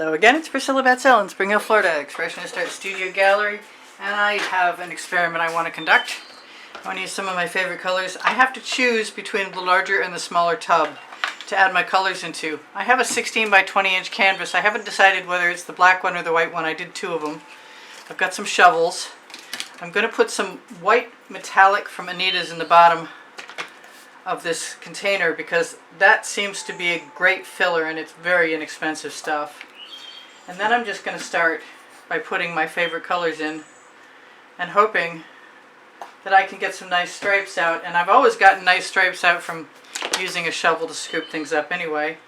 Hello again, it's Priscilla Batzell in Spring Hill, Florida, Expressionist Art Studio Gallery, and I have an experiment I want to conduct. I want to use some of my favorite colors. I have to choose between the larger and the smaller tub to add my colors into. I have a 16 by 20 inch canvas. I haven't decided whether it's the black one or the white one. I did two of them. I've got some shovels. I'm going to put some white metallic from Anita's in the bottom of this container because that seems to be a great filler and it's very inexpensive stuff. And then I'm just going to start by putting my favorite colors in and hoping that I can get some nice stripes out. And I've always gotten nice stripes out from using a shovel to scoop things up anyway.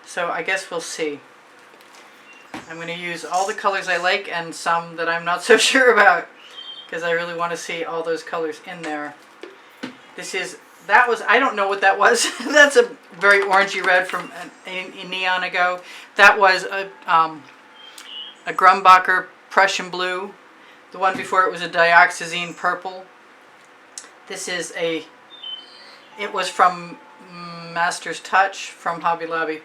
So I guess we'll see. I'm going to use all the colors I like and some that I'm not so sure about because I really want to see all those colors in there. I don't know what that was. That's a very orangey red from a neon ago. That was a Grumbacher Prussian blue. The one before it was a dioxazine purple. It was from Master's Touch from Hobby Lobby.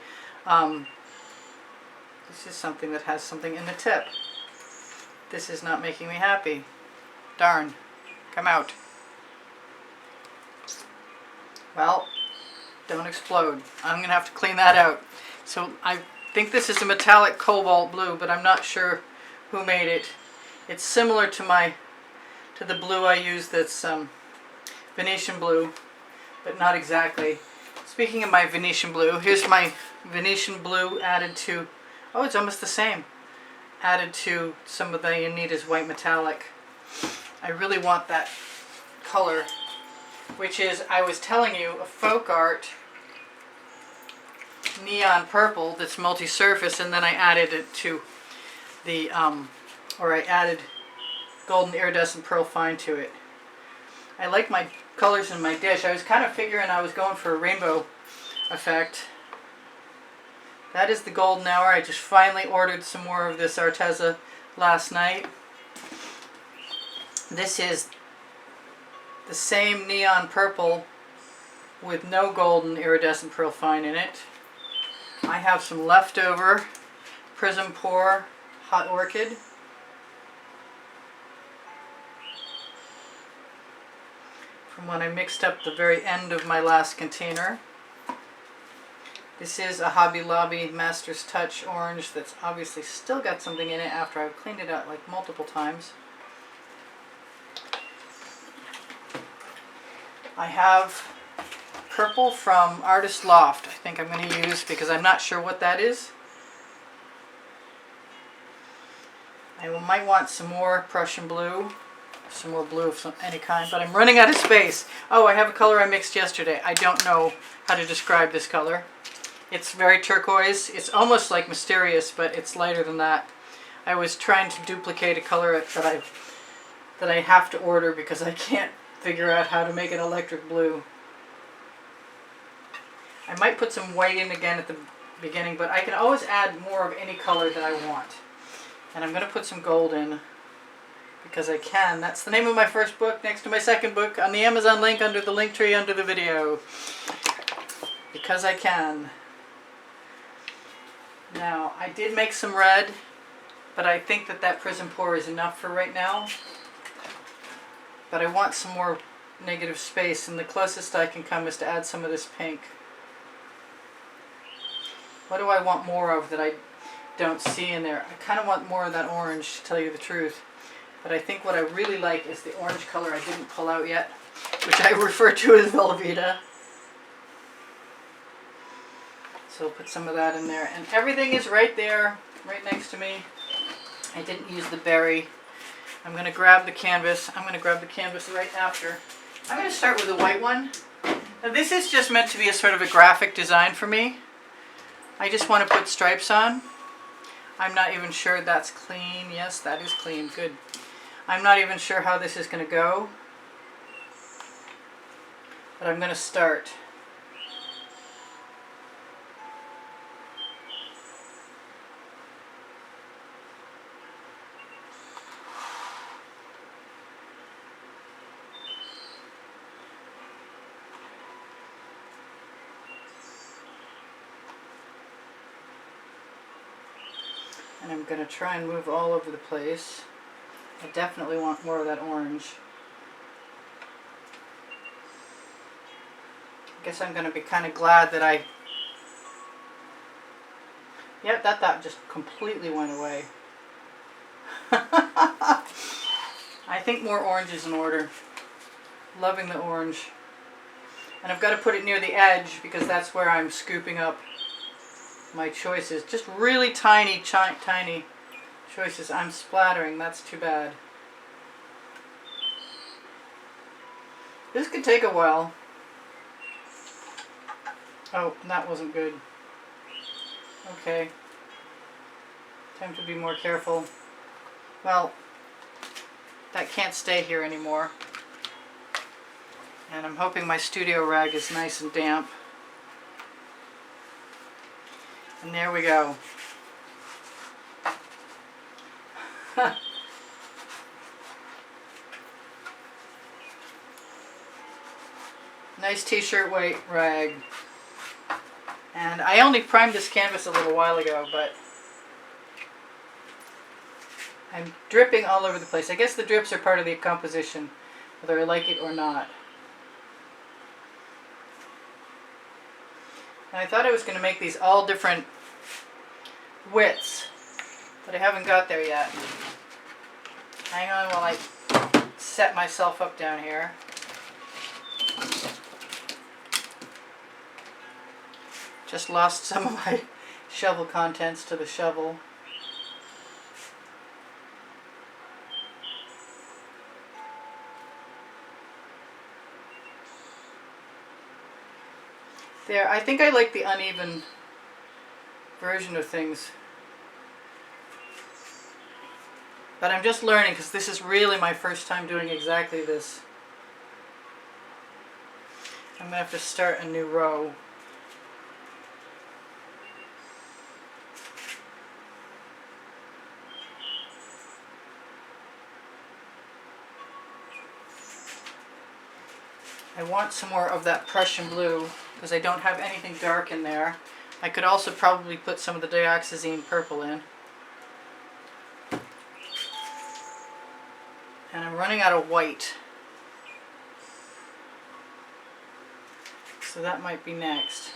This is something that has something in the tip. This is not making me happy. Darn. Come out. Well, don't explode. I'm going to have to clean that out. So I think this is a metallic cobalt blue, but I'm not sure who made it. It's similar to the blue I use that's Venetian blue, but not exactly. Speaking of my Venetian blue, here's my Venetian blue added to, oh, it's almost the same, added to some of the Anita's white metallic. I really want that color, which is, I was telling you, a folk art neon purple that's multi-surface, and then I added it to the, I added golden iridescent pearl fine to it. I like my colors in my dish. I was kind of figuring I was going for a rainbow effect. That is the golden hour. I just finally ordered some more of this Arteza last night. This is the same neon purple with no golden iridescent pearl fine in it. I have some leftover Prism Pour Hot Orchid. From when I mixed up the very end of my last container. This is a Hobby Lobby Master's Touch orange that's obviously still got something in it after I've cleaned it out like multiple times. I have purple from Artist Loft. I think I'm going to use because I'm not sure what that is. I might want some more Prussian blue, some more blue of any kind, but I'm running out of space. Oh, I have a color I mixed yesterday. I don't know how to describe this color. It's very turquoise. It's almost like mysterious, but it's lighter than that. I was trying to duplicate a color that I have to order because I can't figure out how to make an electric blue. I might put some white in again at the beginning, but I can always add more of any color that I want. And I'm going to put some gold in because I can. That's the name of my first book next to my second book on the Amazon link under the link tree under the video. Because I can. Now, I did make some red, but I think that Prism Pour is enough for right now. But I want some more negative space, and the closest I can come is to add some of this pink. What do I want more of that I don't see in there? I kind of want more of that orange, to tell you the truth. But I think what I really like is the orange color I didn't pull out yet, which I refer to as Velveeta. So I'll put some of that in there. And everything is right there, right next to me. I didn't use the berry. I'm going to grab the canvas. I'm going to grab the canvas right after. I'm going to start with the white one. Now this is just meant to be a sort of a graphic design for me. I just want to put stripes on. I'm not even sure that's clean. Yes, that is clean. Good. I'm not even sure how this is going to go. But I'm going to start. And I'm going to try and move all over the place. I definitely want more of that orange. I guess I'm going to be kind of glad that Yep, that just completely went away. I think more orange is in order. Loving the orange. And I've got to put it near the edge because that's where I'm scooping up my choices. Just really tiny choices. I'm splattering. That's too bad. This could take a while. Oh, that wasn't good. Okay. Time to be more careful. Well, that can't stay here anymore. And I'm hoping my studio rag is nice and damp. And there we go. Nice t-shirt white rag. And I only primed this canvas a little while ago, but I'm dripping all over the place. I guess the drips are part of the composition, whether I like it or not. And I thought I was going to make these all different widths, but I haven't got there yet. Hang on while I set myself up down here. Just lost some of my shovel contents to the shovel. There, I think I like the uneven version of things. But I'm just learning because this is really my first time doing exactly this. I'm going to have to start a new row. I want some more of that Prussian blue because I don't have anything dark in there. I could also probably put some of the dioxazine purple in. And I'm running out of white. So that might be next.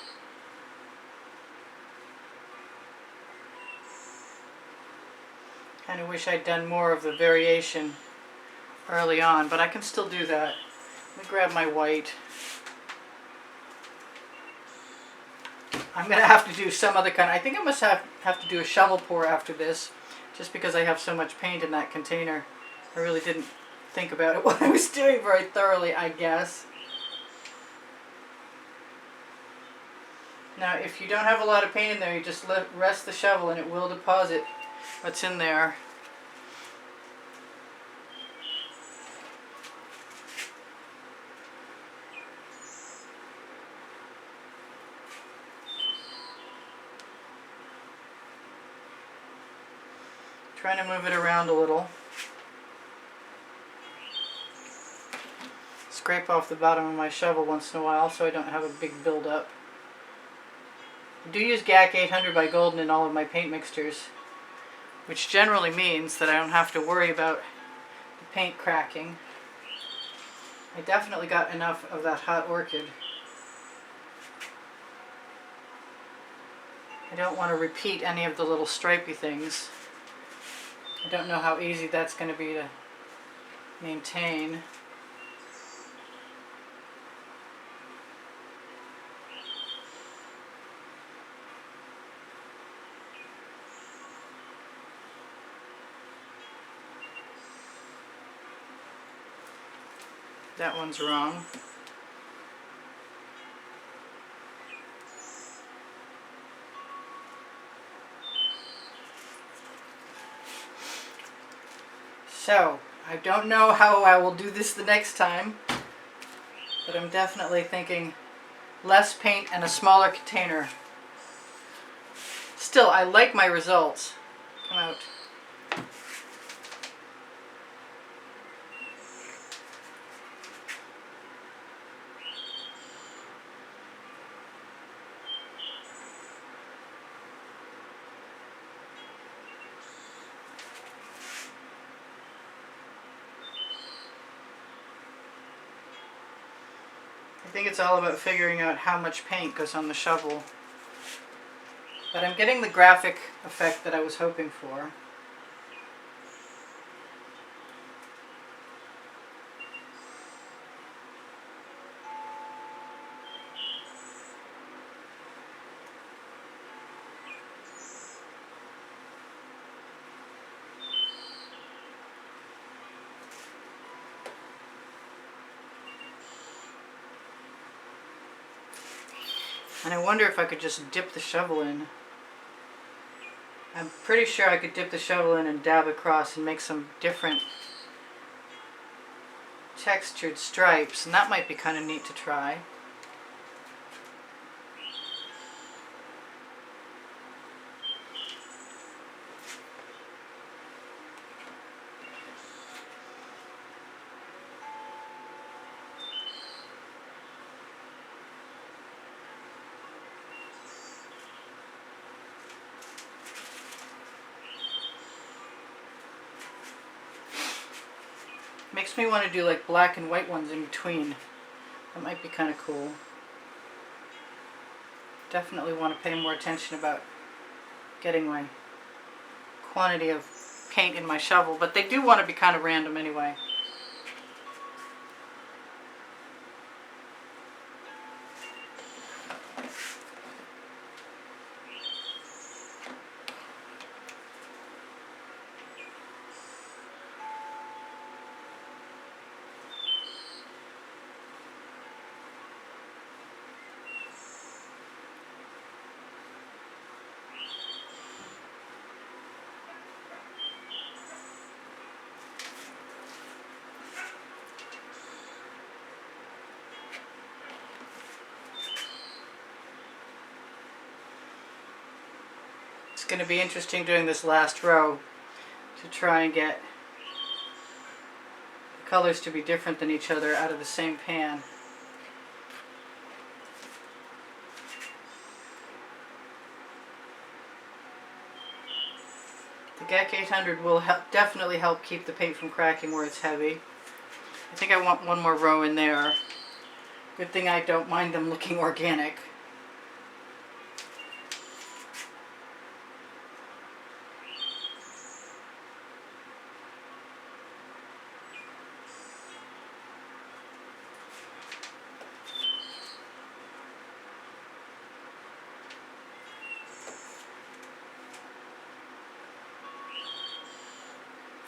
Kind of wish I'd done more of the variation early on, but I can still do that. Let me grab my white. I'm going to have to do some other kind. I think I must have to do a shovel pour after this, just because I have so much paint in that container. I really didn't think about it what I was doing very thoroughly, I guess. Now, if you don't have a lot of paint in there, you just rest the shovel and it will deposit what's in there. Trying to move it around a little. Scrape off the bottom of my shovel once in a while so I don't have a big buildup. I do use GAC 800 by Golden in all of my paint mixtures, which generally means that I don't have to worry about the paint cracking. I definitely got enough of that hot orchid. I don't want to repeat any of the little stripy things. I don't know how easy that's going to be to maintain. That one's wrong. So, I don't know how I will do this the next time, but I'm definitely thinking less paint and a smaller container. Still, I like my results. Come out. think it's all about figuring out how much paint goes on the shovel. But I'm getting the graphic effect that I was hoping for. And I wonder if I could just dip the shovel in. I'm pretty sure I could dip the shovel in and dab across and make some different textured stripes, and that might be kind of neat to try. Makes me want to do like black and white ones in between. That might be kind of cool. Definitely want to pay more attention about getting my quantity of paint in my shovel, but they do want to be kind of random anyway. It's going to be interesting doing this last row to try and get the colors to be different than each other out of the same pan. The GEC 800 will definitely help keep the paint from cracking where it's heavy. I think I want one more row in there. Good thing I don't mind them looking organic.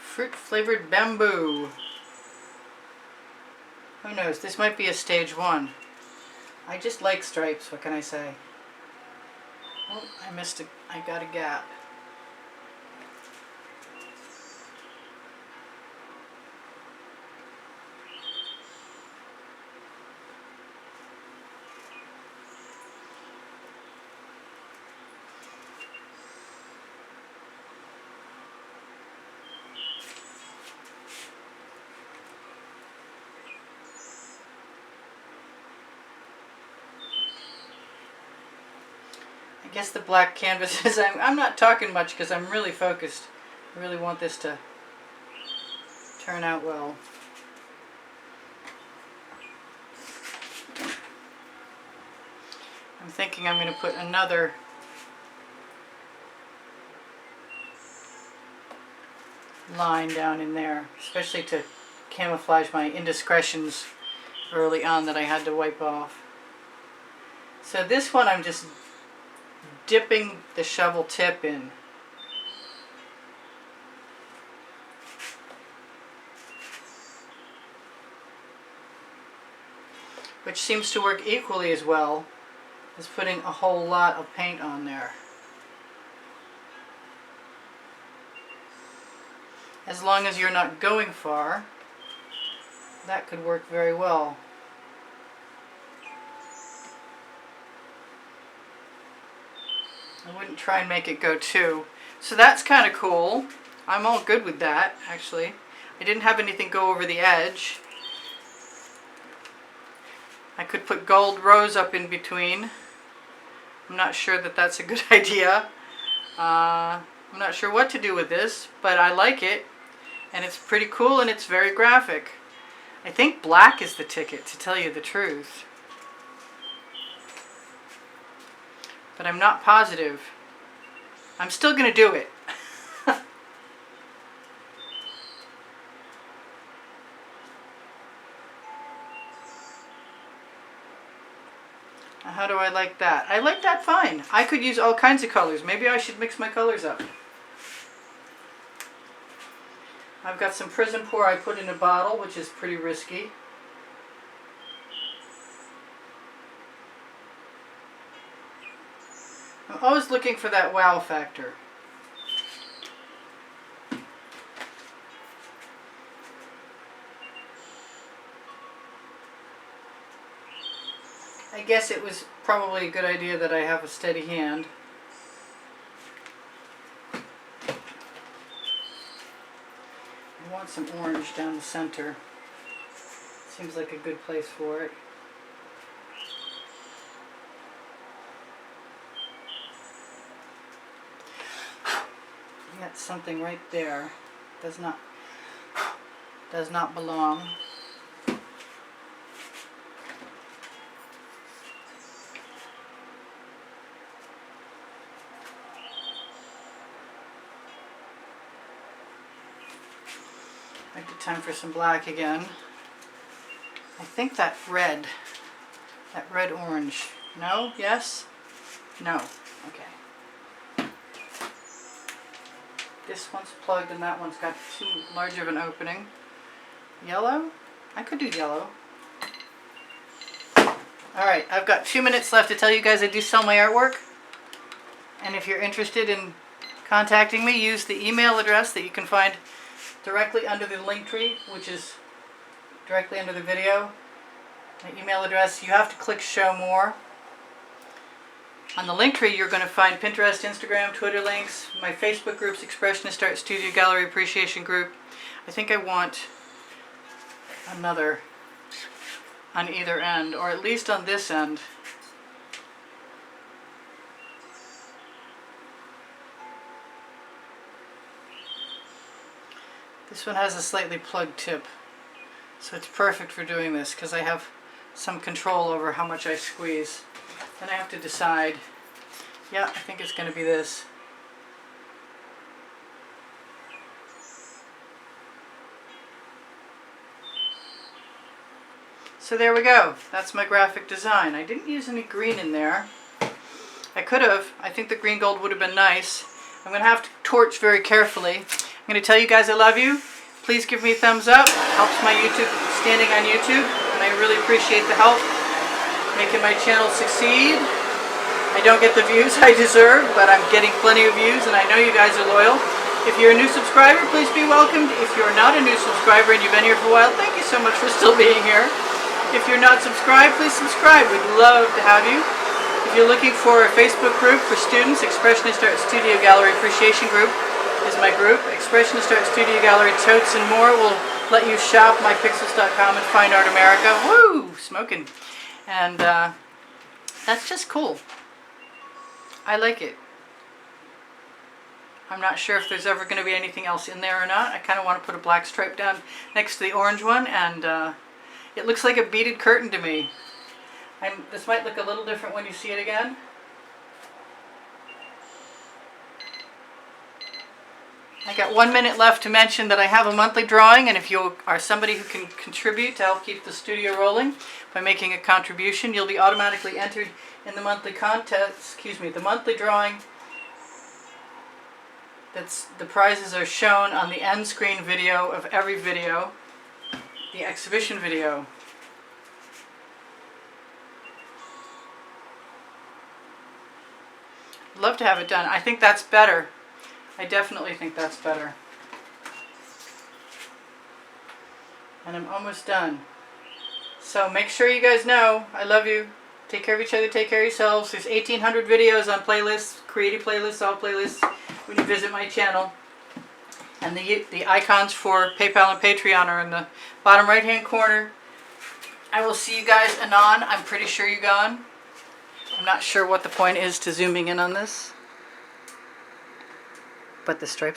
Fruit flavored bamboo. Who knows? This might be a stage 1. I just like stripes, what can I say? Oh, I missed it. I got a gap. I guess the black canvases, I'm not talking much because I'm really focused. I really want this to turn out well. I'm thinking I'm going to put another line down in there, especially to camouflage my indiscretions early on that I had to wipe off. So this one I'm just dipping the shovel tip in. Which seems to work equally as well as putting a whole lot of paint on there. As long as you're not going far, that could work very well. I wouldn't try and make it go too. So that's kind of cool. I'm all good with that, actually. I didn't have anything go over the edge. I could put gold rose up in between. I'm not sure that that's a good idea. I'm not sure what to do with this, but I like it. And it's pretty cool and it's very graphic. I think black is the ticket, to tell you the truth. but I'm not positive. I'm still going to do it. How do I like that? I like that fine. I could use all kinds of colors. Maybe I should mix my colors up. I've got some Prism Pour I put in a bottle, which is pretty risky. I'm always looking for that wow factor. I guess it was probably a good idea that I have a steady hand. I want some orange down the center. Seems like a good place for it. Got something right there. Does not belong. Might be time for some black again. I think that red orange. No? Yes? No. Okay. This one's plugged and that one's got too large of an opening. Yellow? I could do yellow. Alright, I've got 2 minutes left to tell you guys I do sell my artwork. And if you're interested in contacting me, use the email address that you can find directly under the link tree, which is directly under the video. My email address, you have to click show more. On the link tree, you're going to find Pinterest, Instagram, Twitter links, my Facebook groups, Expressionist Art Studio Gallery Appreciation Group. I think I want another on either end, or at least on this end. This one has a slightly plugged tip, so it's perfect for doing this because I have some control over how much I squeeze. Then I have to decide, yeah, I think it's going to be this. So there we go. That's my graphic design. I didn't use any green in there. I could have. I think the green gold would have been nice. I'm going to have to torch very carefully. I'm going to tell you guys I love you. Please give me a thumbs up. It helps my YouTube standing on YouTube, and I really appreciate the help making my channel succeed. I don't get the views I deserve, but I'm getting plenty of views, and I know you guys are loyal. If you're a new subscriber, please be welcomed. If you're not a new subscriber and you've been here for a while, thank you so much for still being here. If you're not subscribed, please subscribe. We'd love to have you. If you're looking for a Facebook group for students, Expressionist Art Studio Gallery Appreciation Group is my group. Expressionist Art Studio Gallery Totes and more will let you shop mypixels.com and find Art America. Woo! Smoking. And that's just cool. I like it. I'm not sure if there's ever going to be anything else in there or not. I kind of want to put a black stripe down next to the orange one, and it looks like a beaded curtain to me. This might look a little different when you see it again. I got 1 minute left to mention that I have a monthly drawing, and if you are somebody who can contribute to help keep the studio rolling by making a contribution, you'll be automatically entered in the monthly contest, the monthly drawing. The prizes are shown on the end screen video of every video, the exhibition video. I'd love to have it done. I think that's better. I definitely think that's better. And I'm almost done. So make sure you guys know I love you. Take care of each other, take care of yourselves. There's 1,800 videos on playlists, creative playlists, all playlists when you visit my channel. And the icons for PayPal and Patreon are in the bottom right hand corner. I will see you guys anon. I'm pretty sure you're gone. I'm not sure what the point is to zooming in on this, but the stripes